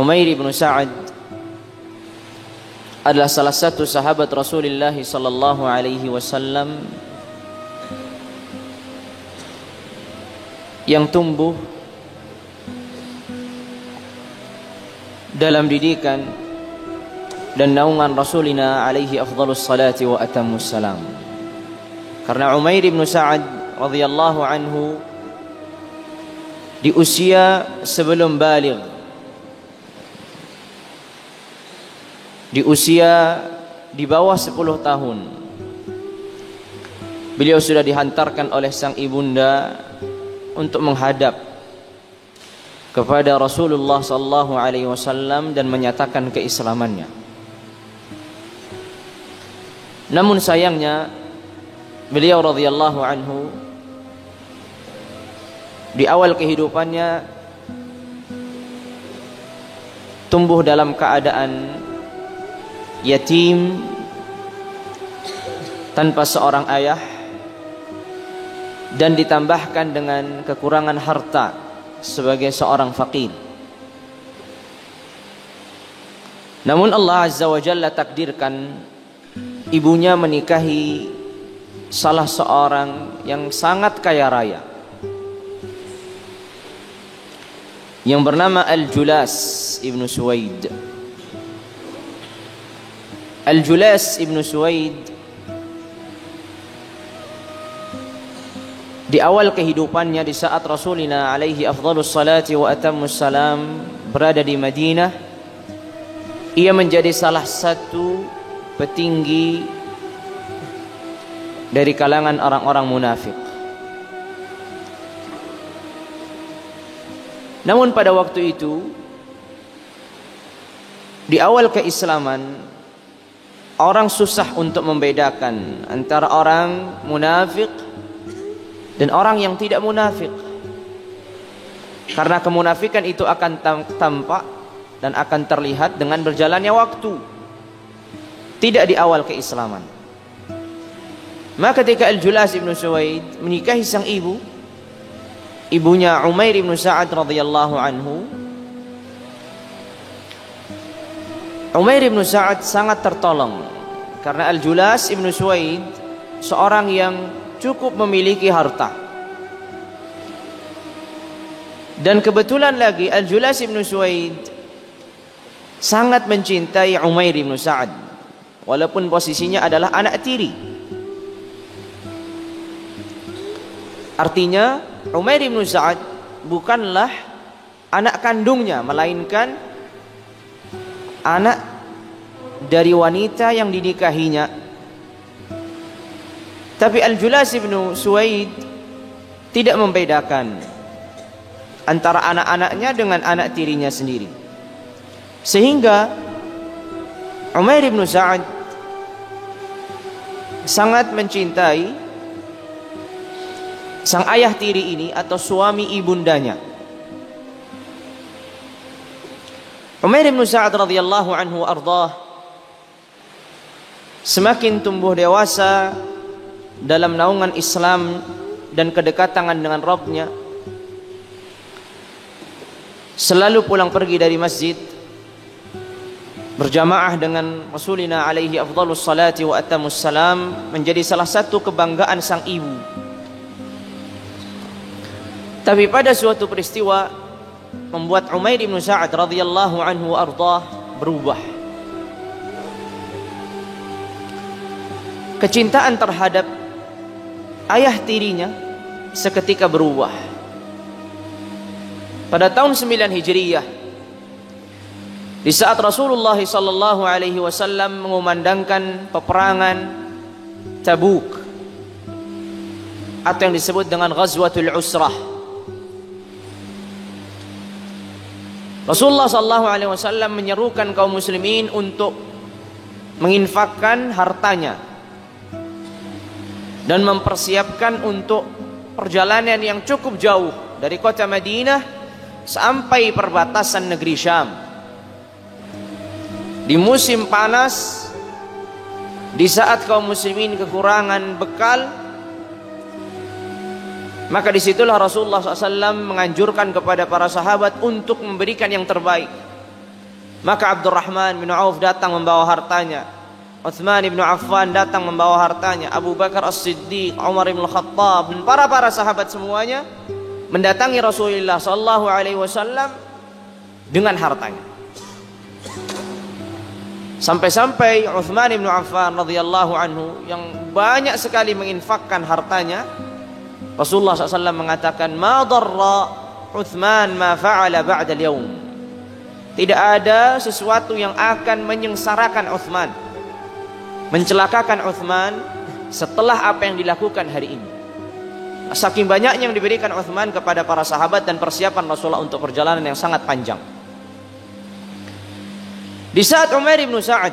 Umair bin Sa'ad adalah salah satu sahabat Rasulullah sallallahu alaihi wasallam yang tumbuh dalam didikan dan naungan Rasulina alaihi afdhalus salati wa atammus salam. Karena Umair bin Sa'ad radhiyallahu anhu di usia sebelum baligh, di usia di bawah 10 tahun, beliau sudah dihantarkan oleh sang ibunda untuk menghadap kepada Rasulullah sallallahu alaihi wasallam dan menyatakan keislamannya. Namun sayangnya beliau radhiyallahu anhu di awal kehidupannya tumbuh dalam keadaan yatim, tanpa seorang ayah, dan ditambahkan dengan kekurangan harta sebagai seorang fakir. Namun Allah Azza wa Jalla takdirkan ibunya menikahi salah seorang yang sangat kaya raya, yang bernama Al-Julas ibn Suwaid. Al-Julas ibn Suwaid di awal kehidupannya, di saat Rasulina alaihi afdhalus salati wa atammus salam berada di Madinah, ia menjadi salah satu petinggi dari kalangan orang-orang munafik. Namun pada waktu itu, di awal keislaman, orang susah untuk membedakan antara orang munafik dan orang yang tidak munafik. Karena kemunafikan itu akan tampak dan akan terlihat dengan berjalannya waktu, tidak di awal keislaman. Maka ketika Al-Julas ibn Suwaid menikahi sang ibu, ibunya Umair bin Sa'ad radhiyallahu anhu, Umair bin Sa'ad sangat tertolong karena Al-Julas ibn Suwaid seorang yang cukup memiliki harta. Dan kebetulan lagi Al-Julas ibn Suwaid sangat mencintai Umair bin Sa'ad, walaupun posisinya adalah anak tiri. Artinya Umair bin Sa'ad bukanlah anak kandungnya, melainkan anak dari wanita yang dinikahinya. Tapi Al-Julas ibn Suwaid tidak membedakan antara anak-anaknya dengan anak tirinya sendiri, sehingga Umair bin Sa'ad sangat mencintai sang ayah tiri ini atau suami ibundanya. Umair bin Sa'ad radhiyallahu anhu ardhah semakin tumbuh dewasa dalam naungan Islam dan kedekatan dengan Rabbnya. Selalu pulang pergi dari masjid berjamaah dengan Rasulina alaihi afdhalus salati wa atammus salam menjadi salah satu kebanggaan sang ibu. Tapi pada suatu peristiwa membuat Umair bin Sa'ad radhiyallahu anhu ardhah berubah. Kecintaan terhadap ayah tirinya seketika berubah. Pada tahun 9 Hijriyah, di saat Rasulullah sallallahu alaihi wasallam mengumandangkan peperangan Tabuk atau yang disebut dengan Ghazwatul Usrah, Rasulullah sallallahu alaihi wasallam menyerukan kaum muslimin untuk menginfakkan hartanya dan mempersiapkan untuk perjalanan yang cukup jauh dari kota Madinah sampai perbatasan negeri Syam. Di musim panas, di saat kaum muslimin kekurangan bekal, maka disitulah Rasulullah SAW menganjurkan kepada para sahabat untuk memberikan yang terbaik. Maka Abdurrahman bin Auf datang membawa hartanya, Utsman bin Affan datang membawa hartanya, Abu Bakar As-Siddiq, Umar bin Khattab, dan para sahabat semuanya mendatangi Rasulullah sallallahu alaihi wasallam dengan hartanya. Sampai-sampai Utsman bin Affan radhiyallahu anhu yang banyak sekali menginfakkan hartanya, Rasulullah SAW mengatakan, "Ma darra Utsman ma fa'ala ba'da al-yawm." Tidak ada sesuatu yang akan menyengsarakan Utsman, mencelakakan Utsman setelah apa yang dilakukan hari ini. Saking banyaknya yang diberikan Utsman kepada para sahabat dan persiapan Rasulullah untuk perjalanan yang sangat panjang. Di saat Umair bin Sa'ad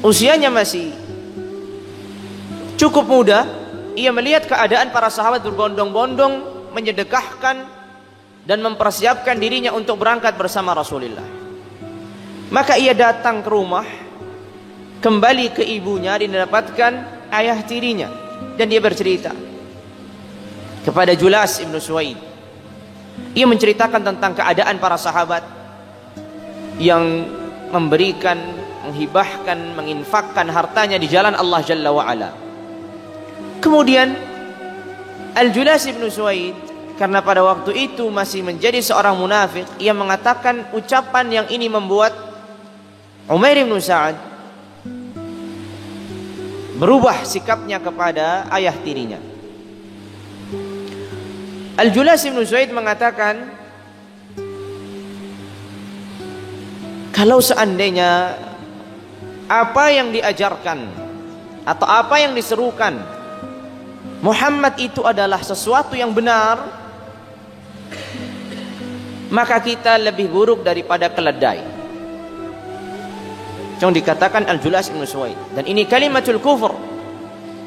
usianya masih cukup muda, ia melihat keadaan para sahabat berbondong-bondong menyedekahkan dan mempersiapkan dirinya untuk berangkat bersama Rasulullah. Maka ia datang ke rumah, kembali ke ibunya, didapatkan ayah tirinya, dan dia bercerita kepada Julas ibn Suwaid. Ia menceritakan tentang keadaan para sahabat yang memberikan, menghibahkan, menginfakkan hartanya di jalan Allah Jalla wa'ala. Kemudian Al-Julas ibn Suwaid, karena pada waktu itu masih menjadi seorang munafik, ia mengatakan ucapan yang ini membuat Umair bin Sa'ad berubah sikapnya kepada ayah tirinya. Al-Julas ibn Suwaid mengatakan, kalau seandainya apa yang diajarkan atau apa yang diserukan Muhammad itu adalah sesuatu yang benar, maka kita lebih buruk daripada keledai. Yang dikatakan Al-Julas ibn Suwaid. Dan ini kalimatul kufur.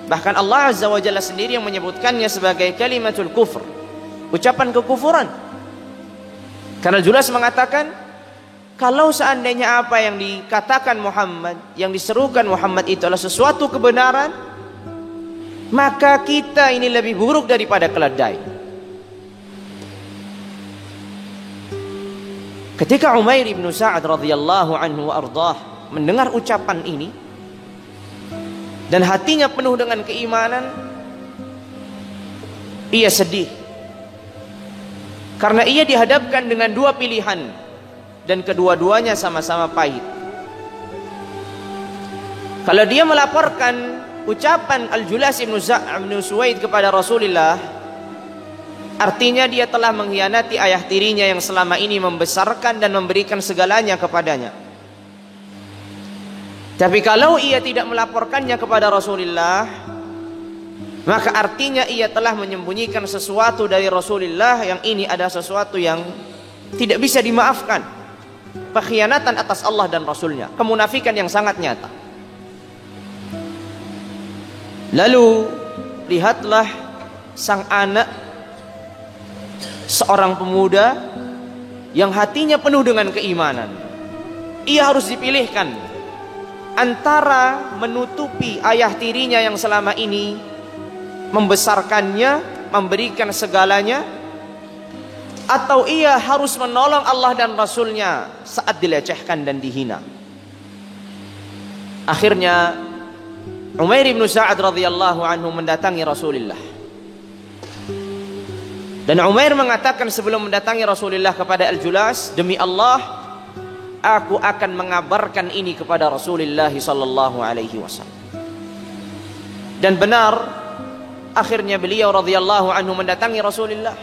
Bahkan Allah Azza wa Jalla sendiri yang menyebutkannya sebagai kalimatul kufur, ucapan kekufuran. Karena Al-Julas mengatakan, kalau seandainya apa yang dikatakan Muhammad, yang diserukan Muhammad itu adalah sesuatu kebenaran, maka kita ini lebih buruk daripada keledai. Ketika Umair bin Sa'ad radhiyallahu anhu wa ardhah mendengar ucapan ini dan hatinya penuh dengan keimanan, ia sedih karena ia dihadapkan dengan dua pilihan dan kedua-duanya sama-sama pahit. Kalau dia melaporkan ucapan Al-Julas ibn Suwaid kepada Rasulullah, artinya dia telah mengkhianati ayah tirinya yang selama ini membesarkan dan memberikan segalanya kepadanya. Tapi kalau ia tidak melaporkannya kepada Rasulullah, maka artinya ia telah menyembunyikan sesuatu dari Rasulullah yang ini adalah sesuatu yang tidak bisa dimaafkan. Pengkhianatan atas Allah dan Rasulnya, kemunafikan yang sangat nyata. Lalu lihatlah sang anak, seorang pemuda yang hatinya penuh dengan keimanan. Ia harus dipilihkan antara menutupi ayah tirinya yang selama ini membesarkannya, memberikan segalanya, atau ia harus menolong Allah dan Rasulnya saat dilecehkan dan dihina. Akhirnya Umair bin Sa'ad radhiyallahu anhu mendatangi Rasulullah. Dan Umair mengatakan sebelum mendatangi Rasulullah kepada Al-Julas, demi Allah, aku akan mengabarkan ini kepada Rasulullah sallallahu alaihi wasallam. Dan benar, akhirnya beliau radhiyallahu anhu mendatangi Rasulullah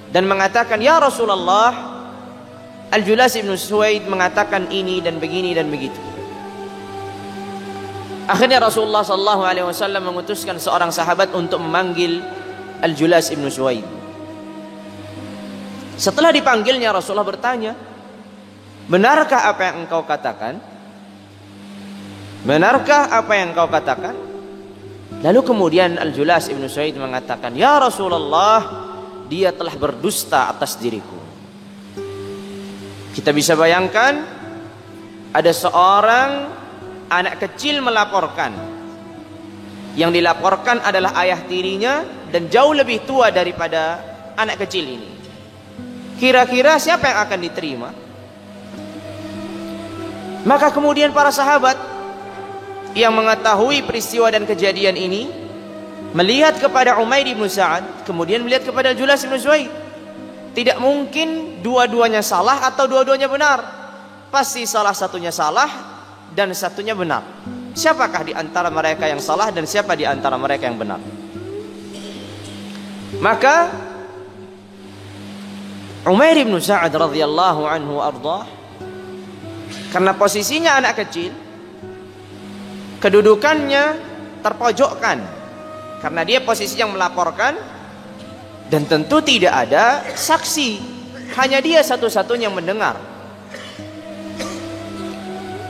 dan mengatakan, ya Rasulullah, Al-Julas ibn Suwaid mengatakan ini dan begini dan begitu. Akhirnya Rasulullah sallallahu alaihi wasallam mengutuskan seorang sahabat untuk memanggil Al-Julas ibn Suwaid. Setelah dipanggilnya, Rasulullah bertanya, benarkah apa yang engkau katakan? Benarkah apa yang engkau katakan? Lalu kemudian Al-Julas ibn Suwaid mengatakan, ya Rasulullah, dia telah berdusta atas diriku. Kita bisa bayangkan, ada seorang anak kecil melaporkan. Yang dilaporkan adalah ayah tirinya dan jauh lebih tua daripada anak kecil ini. Kira-kira siapa yang akan diterima? Maka kemudian para sahabat yang mengetahui peristiwa dan kejadian ini melihat kepada Umair bin Sa'ad, kemudian melihat kepada Julas bin Suwaid. Tidak mungkin dua-duanya salah atau dua-duanya benar. Pasti salah satunya salah dan satunya benar. Siapakah di antara mereka yang salah dan siapa di antara mereka yang benar? Maka Umair bin Sa'ad radhiyallahu anhu ardah, karena posisinya anak kecil, kedudukannya terpojokkan karena dia posisi yang melaporkan, dan tentu tidak ada saksi, hanya dia satu-satunya yang mendengar.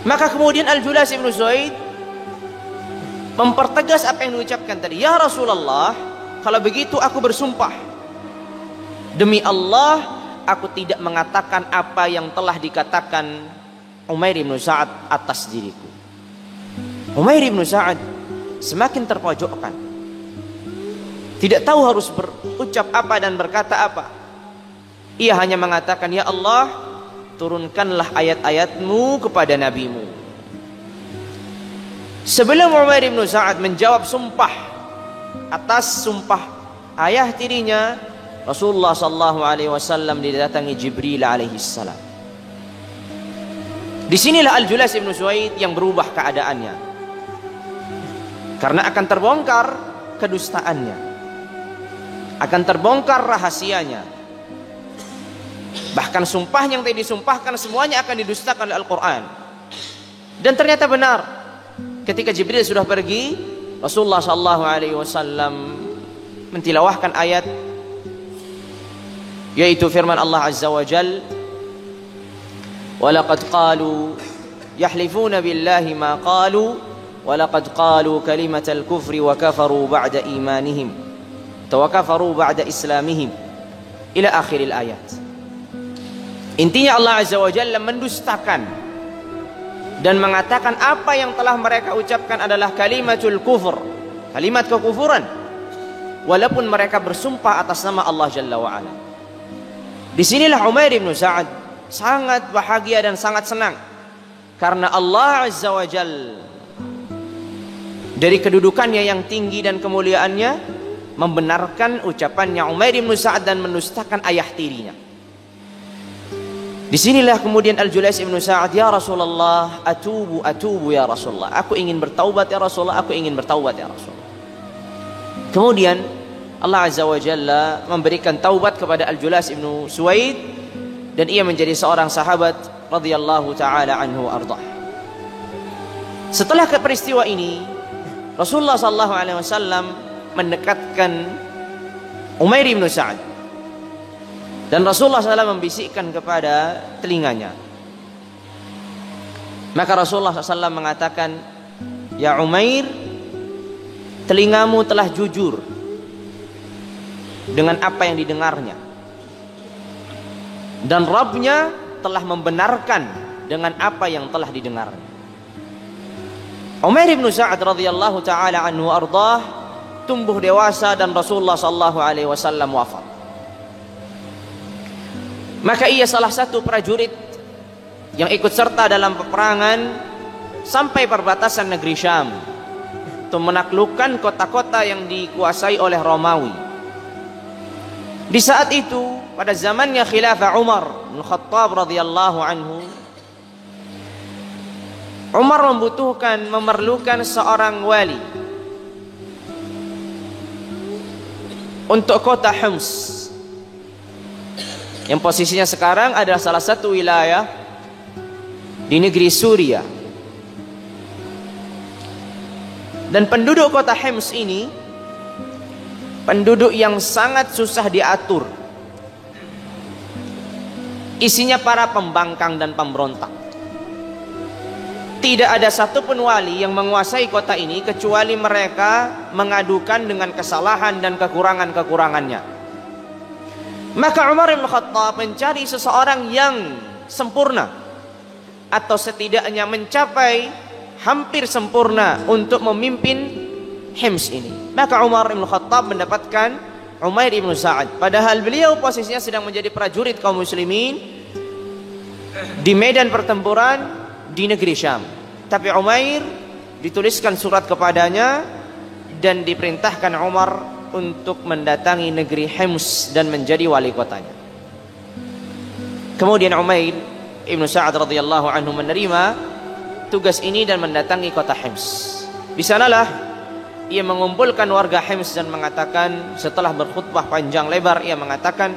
Maka kemudian Al-Julas bin Suwaid mempertegas apa yang diucapkan tadi. Ya Rasulullah, kalau begitu aku bersumpah, demi Allah aku tidak mengatakan apa yang telah dikatakan Umair bin Sa'ad atas diriku. Umair bin Sa'ad semakin terpojokkan, tidak tahu harus berucap apa dan berkata apa. Ia hanya mengatakan, ya Allah, turunkanlah ayat-ayatmu kepada nabimu. Sebelum Umair bin Sa'ad menjawab sumpah atas sumpah ayah tirinya, Rasulullah sallallahu alaihi wasallam didatangi Jibril alaihi salam. Disinilah Al-Julas bin Suwaid yang berubah keadaannya, karena akan terbongkar kedustaannya, akan terbongkar rahasianya. Bahkan sumpah yang tadi disumpahkan semuanya akan didustakan oleh Al-Quran. Dan ternyata benar. Ketika Jibril sudah pergi, Rasulullah SAW mentilawahkan ayat, yaitu firman Allah Azza wa Jal, وَلَقَدْ قَالُوا يَحْلِفُونَ بِاللَّهِ مَا قَالُوا وَلَقَدْ قَالُوا كَلِمَةَ الْكُفْرِ وَكَفَرُوا بَعْدَ إِيمَانِهِمْ وَكَفَرُوا بَعْدَ إِسْلَامِهِمْ إلى آخر الآيات. Intinya Allah Azza wa Jalla mendustakan dan mengatakan apa yang telah mereka ucapkan adalah kalimatul kufur, kalimat kekufuran, walaupun mereka bersumpah atas nama Allah Jalla wa Ala. Disinilah Umair bin Sa'ad sangat bahagia dan sangat senang, karena Allah Azza wa Jalla dari kedudukannya yang tinggi dan kemuliaannya membenarkan ucapannya Umair bin Sa'ad dan mendustakan ayah tirinya. Disinilah kemudian Al-Julas bin Sa'ad, ya Rasulullah, atubu ya Rasulullah, aku ingin bertaubat ya Rasulullah, aku ingin bertaubat ya Rasulullah. Kemudian Allah Azza wa Jalla memberikan taubat kepada Al-Julas bin Suwaid, dan ia menjadi seorang sahabat radhiyallahu taala anhu ardah. Setelah peristiwa ini, Rasulullah sallallahu alaihi wasallam mendekatkan Umair bin Sa'ad, dan Rasulullah SAW membisikkan kepada telinganya. Maka Rasulullah SAW mengatakan, ya Umair, telingamu telah jujur dengan apa yang didengarnya, dan Rabbnya telah membenarkan dengan apa yang telah didengarnya. Umair bin Sa'ad radhiyallahu taala anhu ardah tumbuh dewasa, dan Rasulullah sallallahu alaihi wasallam wafat. Maka ia salah satu prajurit yang ikut serta dalam peperangan sampai perbatasan negeri Syam untuk menaklukkan kota-kota yang dikuasai oleh Romawi. Di saat itu, pada zamannya khilafah Umar bin Khattab radhiyallahu anhu, Umar memerlukan seorang wali untuk kota Homs, yang posisinya sekarang adalah salah satu wilayah di negeri Suria. Dan penduduk kota Homs ini penduduk yang sangat susah diatur. Isinya para pembangkang dan pemberontak. Tidak ada satupun wali yang menguasai kota ini kecuali mereka mengadukan dengan kesalahan dan kekurangan-kekurangannya. Maka Umar bin Khattab mencari seseorang yang sempurna, atau setidaknya mencapai hampir sempurna untuk memimpin Hims ini. Maka Umar bin Khattab mendapatkan Umair bin Sa'ad, padahal beliau posisinya sedang menjadi prajurit kaum muslimin di medan pertempuran, di negeri Syam. Tapi Umair dituliskan surat kepadanya dan diperintahkan Umar untuk mendatangi negeri Hims dan menjadi wali kotanya. Kemudian Umair Ibn Sa'ad radhiyallahu anhu menerima tugas ini dan mendatangi kota Hims. Di sanalah ia mengumpulkan warga Hims dan mengatakan, setelah berkhutbah panjang lebar, ia mengatakan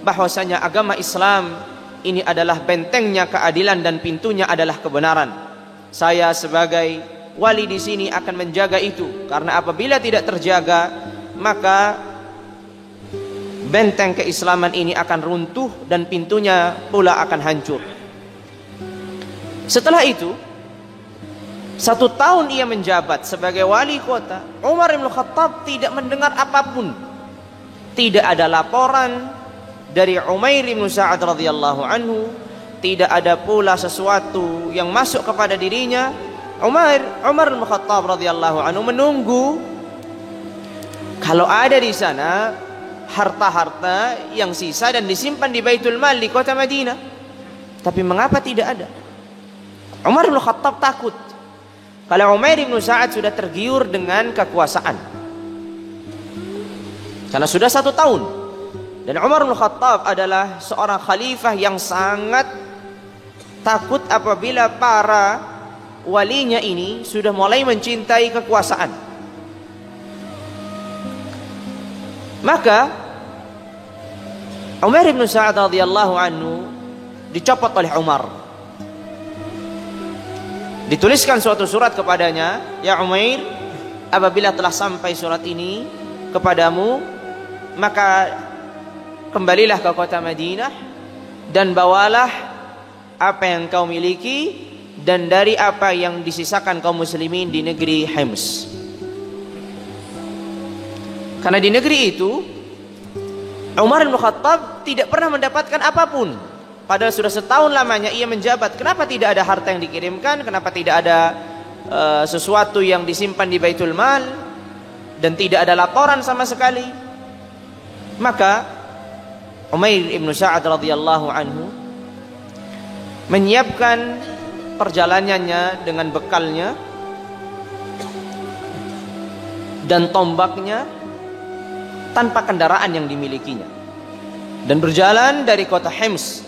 bahwasanya agama Islam ini adalah bentengnya keadilan dan pintunya adalah kebenaran. Saya sebagai wali di sini akan menjaga itu, karena apabila tidak terjaga maka benteng keislaman ini akan runtuh dan pintunya pula akan hancur. Setelah itu 1 tahun ia menjabat sebagai wali kota. Umar bin Khattab tidak mendengar apapun. Tidak ada laporan dari Umair bin Sa'ad radhiyallahu anhu. Tidak ada pula sesuatu yang masuk kepada dirinya. Umar bin Khattab radhiyallahu anhu menunggu kalau ada di sana harta-harta yang sisa dan disimpan di Baitul Mal di kota Madinah. Tapi mengapa tidak ada? Umar bin Khattab takut kalau Umair bin Sa'ad sudah tergiur dengan kekuasaan, karena sudah 1 tahun. Dan Umar bin Khattab adalah seorang khalifah yang sangat takut apabila para walinya ini sudah mulai mencintai kekuasaan. Maka Umair bin Sa'ad radhiyallahu anhu dicopot oleh Umar. Dituliskan suatu surat kepadanya, ya Umair, apabila telah sampai surat ini kepadamu, maka kembalilah ke kota Madinah dan bawalah apa yang kau miliki dan dari apa yang disisakan kaum muslimin di negeri Hims. Karena di negeri itu Umar bin Khattab tidak pernah mendapatkan apapun. Padahal sudah 1 tahun lamanya ia menjabat. Kenapa tidak ada harta yang dikirimkan? Kenapa tidak ada sesuatu yang disimpan di Baitul Mal? Dan tidak ada laporan sama sekali. Maka Umair ibn Sa'ad radhiyallahu anhu menyiapkan perjalanannya dengan bekalnya dan tombaknya tanpa kendaraan yang dimilikinya, dan berjalan dari kota Hims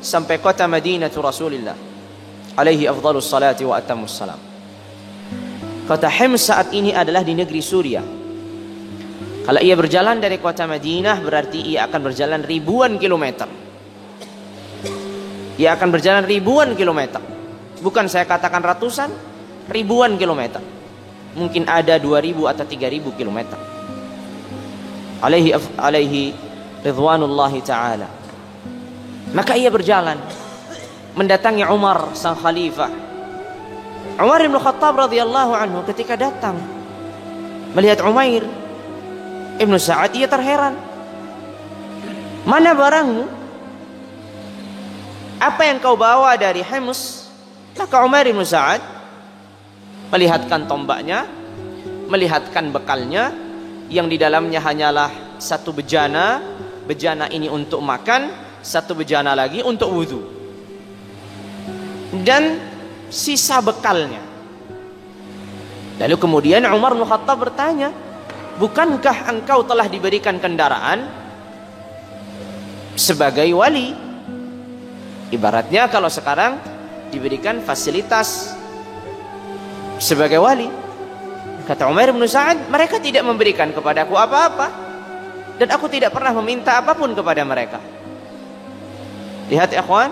sampai kota Madinah Rasulullah alaihi afdhalus salati wa atammus salam. Kota Hims saat ini adalah di negeri Suriah. Kalau ia berjalan dari kota Madinah berarti ia akan berjalan ribuan kilometer. Ia akan berjalan ribuan kilometer. Bukan saya katakan ratusan, ribuan kilometer. Mungkin ada 2000 atau 3000 kilometer. Alaihi ridwanullahi ta'ala. Maka ia berjalan mendatangi Umar sang khalifah. Umar bin Khattab radhiyallahu anhu ketika datang melihat Umair Ibn Sa'ad, ia terheran. Mana barangmu? Apa yang kau bawa dari Hims? Maka Umar bin Sa'ad melihatkan tombaknya, melihatkan bekalnya yang di dalamnya hanyalah 1 bejana. Bejana ini untuk makan, 1 bejana lagi untuk wudhu, dan sisa bekalnya. Lalu kemudian Umar bin Khattab bertanya, bukankah engkau telah diberikan kendaraan sebagai wali? Ibaratnya kalau sekarang diberikan fasilitas sebagai wali. Kata Umar bin Sa'ad, mereka tidak memberikan kepadaku apa-apa, dan aku tidak pernah meminta apapun kepada mereka. Lihat ikhwan,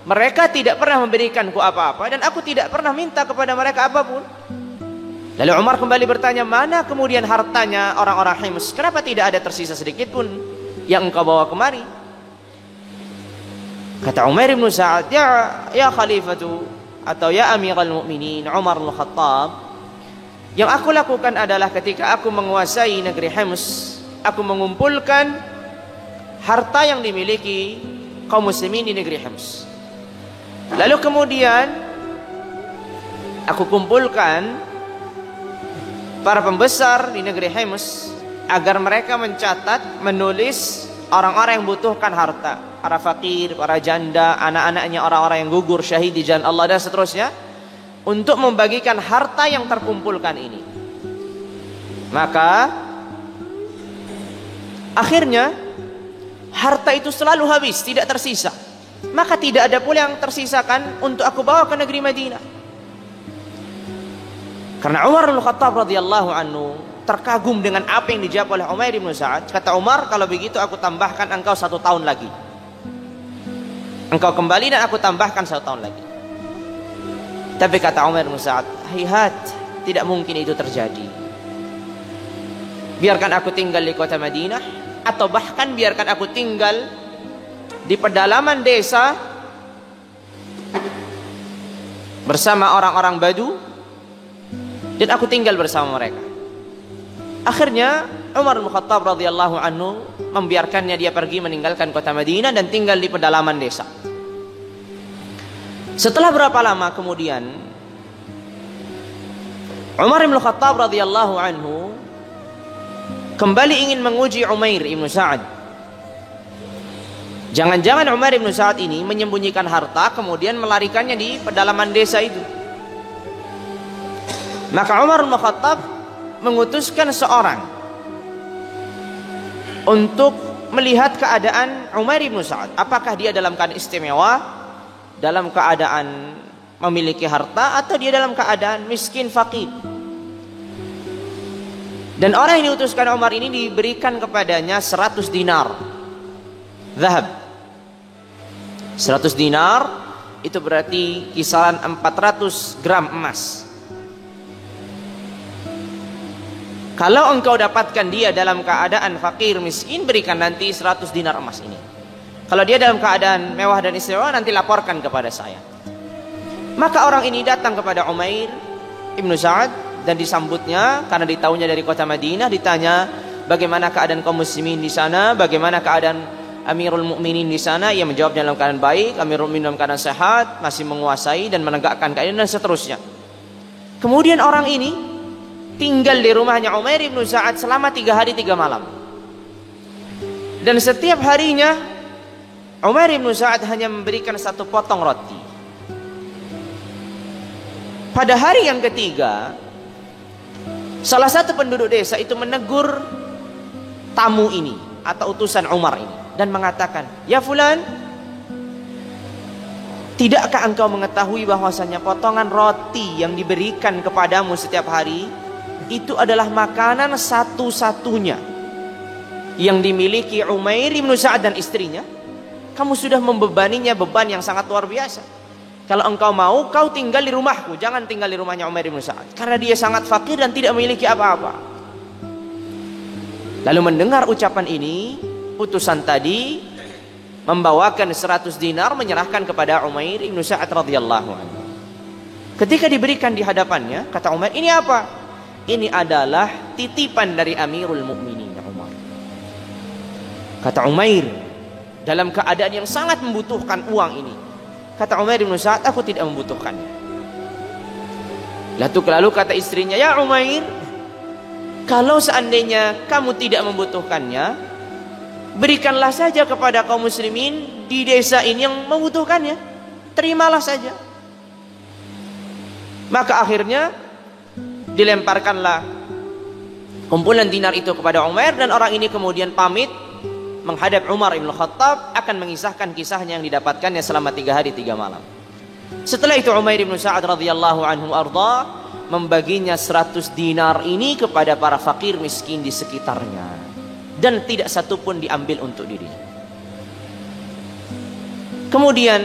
mereka tidak pernah memberikanku apa-apa dan aku tidak pernah minta kepada mereka apapun. Lalu Umar kembali bertanya, mana kemudian hartanya orang-orang Hims? Kenapa tidak ada tersisa sedikit pun yang engkau bawa kemari? Kata Umar bin Sa'ad, ya khalifatu atau ya Amirul Mukminin Umar bin Khattab, yang aku lakukan adalah ketika aku menguasai negeri Hims, aku mengumpulkan harta yang dimiliki kaum muslimin di negeri Hims. Lalu kemudian aku kumpulkan para pembesar di negeri Hims agar mereka mencatat, menulis orang-orang yang membutuhkan harta. para fakir, para janda, anak-anaknya orang-orang yang gugur syahid di jalan Allah dan seterusnya, untuk membagikan harta yang terkumpulkan ini. Maka akhirnya harta itu selalu habis, tidak tersisa. Maka tidak ada pula yang tersisakan untuk aku bawa ke negeri Madinah. Karena Umar bin Khattab radhiyallahu anhu terkagum dengan apa yang dijawab oleh Umair bin Sa'ad. Kata Umar, kalau begitu aku tambahkan engkau 1 tahun lagi. Engkau kembali dan aku tambahkan 1 tahun lagi. Tapi kata Umair bin Sa'ad, hayhat, tidak mungkin itu terjadi. Biarkan aku tinggal di kota Madinah, atau bahkan biarkan aku tinggal di pedalaman desa bersama orang-orang Badu, dan aku tinggal bersama mereka. Akhirnya Umar bin Khattab radhiyallahu anhu membiarkannya dia pergi meninggalkan kota Madinah dan tinggal di pedalaman desa. Setelah berapa lama kemudian Umar bin Khattab radhiyallahu anhu kembali ingin menguji Umair bin Sa'ad. Jangan-jangan Umar bin Sa'ad ini menyembunyikan harta kemudian melarikannya di pedalaman desa itu. Maka Umar bin Khattab mengutuskan seorang untuk melihat keadaan Umair bin Sa'ad. Apakah dia dalam keadaan istimewa, dalam keadaan memiliki harta, atau dia dalam keadaan miskin fakir. Dan orang yang diutuskan Umar ini diberikan kepadanya 100 dinar zahab. 100 dinar itu berarti kisaran 400 gram emas. Kalau engkau dapatkan dia dalam keadaan fakir miskin, berikan nanti 100 dinar emas ini. Kalau dia dalam keadaan mewah dan istimewa, nanti laporkan kepada saya. Maka orang ini datang kepada Umair ibn Sa'ad dan disambutnya karena ditahunya dari kota Madinah. Ditanya bagaimana keadaan kaum muslimin di sana, bagaimana keadaan Amirul Mukminin di sana. Ia menjawab dalam keadaan baik, Amirul Mukminin dalam keadaan sehat, masih menguasai dan menegakkan keadaan dan seterusnya. Kemudian orang ini tinggal di rumahnya Umair bin Sa'ad selama 3 hari 3 malam. Dan setiap harinya Umair bin Sa'ad hanya memberikan 1 potong roti. Pada hari yang ketiga, salah satu penduduk desa itu menegur tamu ini atau utusan Umar ini dan mengatakan, "Ya fulan, tidakkah engkau mengetahui bahwasanya potongan roti yang diberikan kepadamu setiap hari itu adalah makanan satu-satunya yang dimiliki Umair bin Sa'ad dan istrinya? Kamu sudah membebaninya beban yang sangat luar biasa. Kalau engkau mau, kau tinggal di rumahku, jangan tinggal di rumahnya Umair bin Sa'ad, karena dia sangat fakir dan tidak memiliki apa-apa." Lalu mendengar ucapan ini, utusan tadi membawakan 100 dinar menyerahkan kepada Umair bin Sa'ad radhiyallahu anhu. Ketika diberikan di hadapannya, kata Umair, "Ini apa?" "Ini adalah titipan dari Amirul Mukminin Umar." Kata Umair dalam keadaan yang sangat membutuhkan uang ini. Kata Umair bin Sa'ad, "Aku tidak membutuhkannya." Lalu kata istrinya, "Ya Umair, kalau seandainya kamu tidak membutuhkannya, berikanlah saja kepada kaum muslimin di desa ini yang membutuhkannya. Terimalah saja." Maka akhirnya dilemparkanlah kumpulan dinar itu kepada Umair, dan orang ini kemudian pamit menghadap Umar bin Khattab akan mengisahkan kisahnya yang didapatkannya selama 3 hari 3 malam. Setelah itu Umair bin Sa'ad radhiyallahu anhu arda membaginya 100 dinar ini kepada para fakir miskin di sekitarnya, dan tidak satu pun diambil untuk dirinya. Kemudian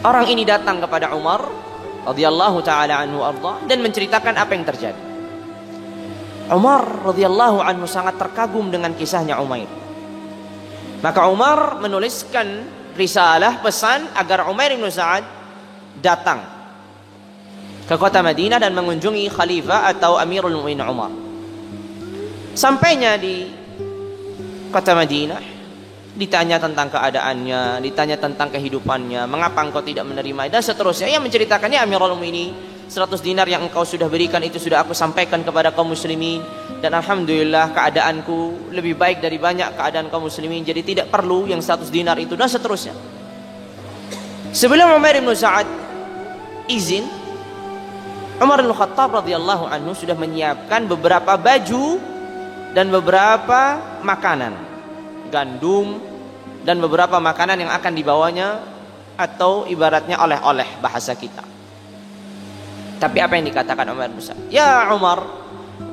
orang ini datang kepada Umar radhiyallahu taala anhu arda dan menceritakan apa yang terjadi. Umar radhiyallahu anhu sangat terkagum dengan kisahnya Umair. Maka Umar menuliskan risalah pesan agar Umair bin Sa'ad datang ke kota Madinah dan mengunjungi khalifah atau Amirul Mukminin Umar. Sampainya di kota Madinah, ditanya tentang keadaannya, ditanya tentang kehidupannya, mengapa engkau tidak menerima dan seterusnya. Ia menceritakannya, Amirul Mukminin, 100 dinar yang engkau sudah berikan itu sudah aku sampaikan kepada kaum muslimin, dan alhamdulillah keadaanku lebih baik dari banyak keadaan kaum muslimin, jadi tidak perlu yang 100 dinar itu, dan seterusnya. Sebelum Umar bin Sa'ad izin, Umar bin Khattab radhiyallahu anhu sudah menyiapkan beberapa baju dan beberapa makanan, gandum dan beberapa makanan yang akan dibawanya, atau ibaratnya oleh-oleh bahasa kita. Tapi apa yang dikatakan Umar bin Sa'ad? Ya Umar,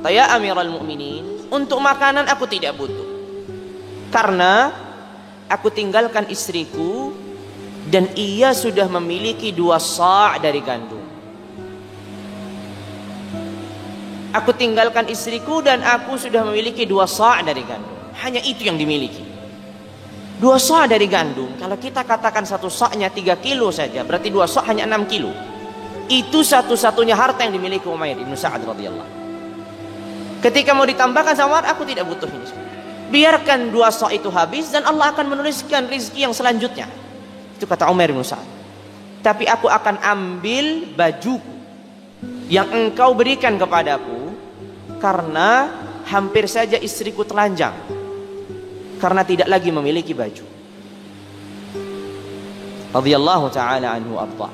ya Amirul Mukminin, untuk makanan aku tidak butuh, karena aku tinggalkan istriku dan ia sudah memiliki 2 sa' dari gandum. Aku tinggalkan istriku dan aku sudah memiliki 2 sa' dari gandum. Hanya itu yang dimiliki. 2 sa' dari gandum. Kalau kita katakan 1 sa'-nya 3 kilo saja, berarti 2 sa' hanya 6 kilo. Itu satu-satunya harta yang dimiliki Umair bin Sa'ad radhiyallahu. Ketika mau ditambahkan sama Umar, aku tidak butuh ini. Biarkan 2 sa' itu habis dan Allah akan menuliskan rezeki yang selanjutnya. Itu kata Umar bin Sa'ad. Tapi aku akan ambil bajuku yang engkau berikan kepadaku, karena hampir saja istriku telanjang karena tidak lagi memiliki baju. Radhiyallahu ta'ala anhu arda.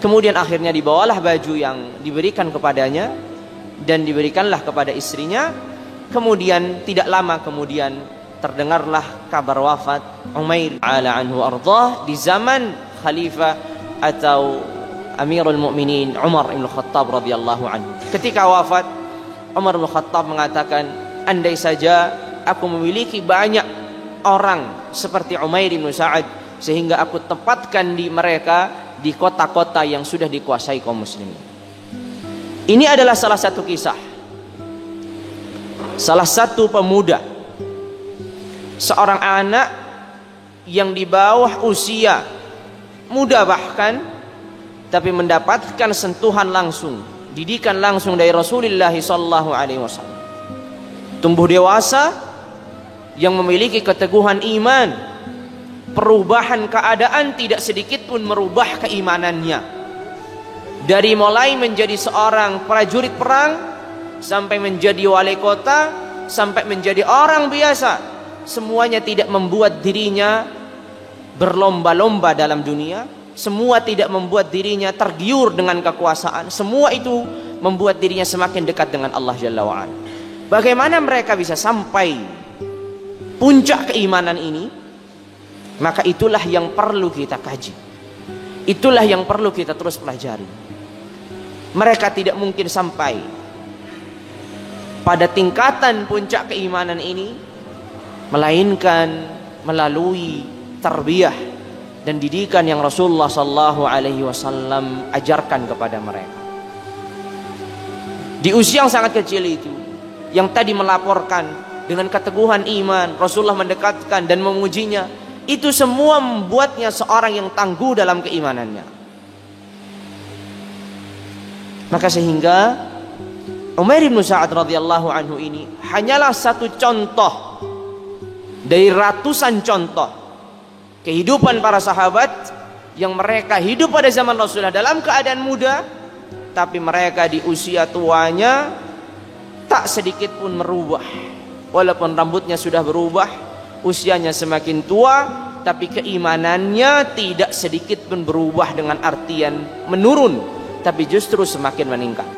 Kemudian akhirnya dibawalah baju yang diberikan kepadanya dan diberikanlah kepada istrinya. Kemudian tidak lama kemudian terdengarlah kabar wafat Umair ta'ala anhu arda di zaman khalifah atau Amirul Mukminin Umar bin Khattab radhiyallahu anhu. Ketika wafat, Umar bin Khattab mengatakan, andai saja aku memiliki banyak orang seperti Umair bin Sa'ad, sehingga aku tempatkan di mereka di kota-kota yang sudah dikuasai kaum muslimin. Ini adalah salah satu kisah, salah satu pemuda, seorang anak yang di bawah usia muda bahkan, tapi mendapatkan sentuhan langsung, didikan langsung dari Rasulullah sallallahu alaihi wasallam. Tumbuh dewasa yang memiliki keteguhan iman, perubahan keadaan tidak sedikit pun merubah keimanannya. Dari mulai menjadi seorang prajurit perang sampai menjadi wali kota, sampai menjadi orang biasa, semuanya tidak membuat dirinya berlomba-lomba dalam dunia. Semua tidak membuat dirinya tergiur dengan kekuasaan. Semua itu membuat dirinya semakin dekat dengan Allah Jalla wa'ala. Bagaimana mereka bisa sampai puncak keimanan ini? Maka itulah yang perlu kita kaji. Itulah yang perlu kita terus pelajari. Mereka tidak mungkin sampai pada tingkatan puncak keimanan ini melainkan melalui tarbiyah dan didikan yang Rasulullah sallallahu alaihi wasallam ajarkan kepada mereka. Di usia yang sangat kecil itu, yang tadi melaporkan dengan keteguhan iman, Rasulullah mendekatkan dan memujinya, itu semua membuatnya seorang yang tangguh dalam keimanannya. Maka sehingga Umair bin Sa'ad radhiyallahu anhu ini hanyalah satu contoh dari ratusan contoh kehidupan para sahabat yang mereka hidup pada zaman Rasulullah dalam keadaan muda, tapi mereka di usia tuanya tak sedikit pun merubah. Walaupun rambutnya sudah berubah, usianya semakin tua, tapi keimanannya tidak sedikit pun berubah dengan artian menurun, tapi justru semakin meningkat.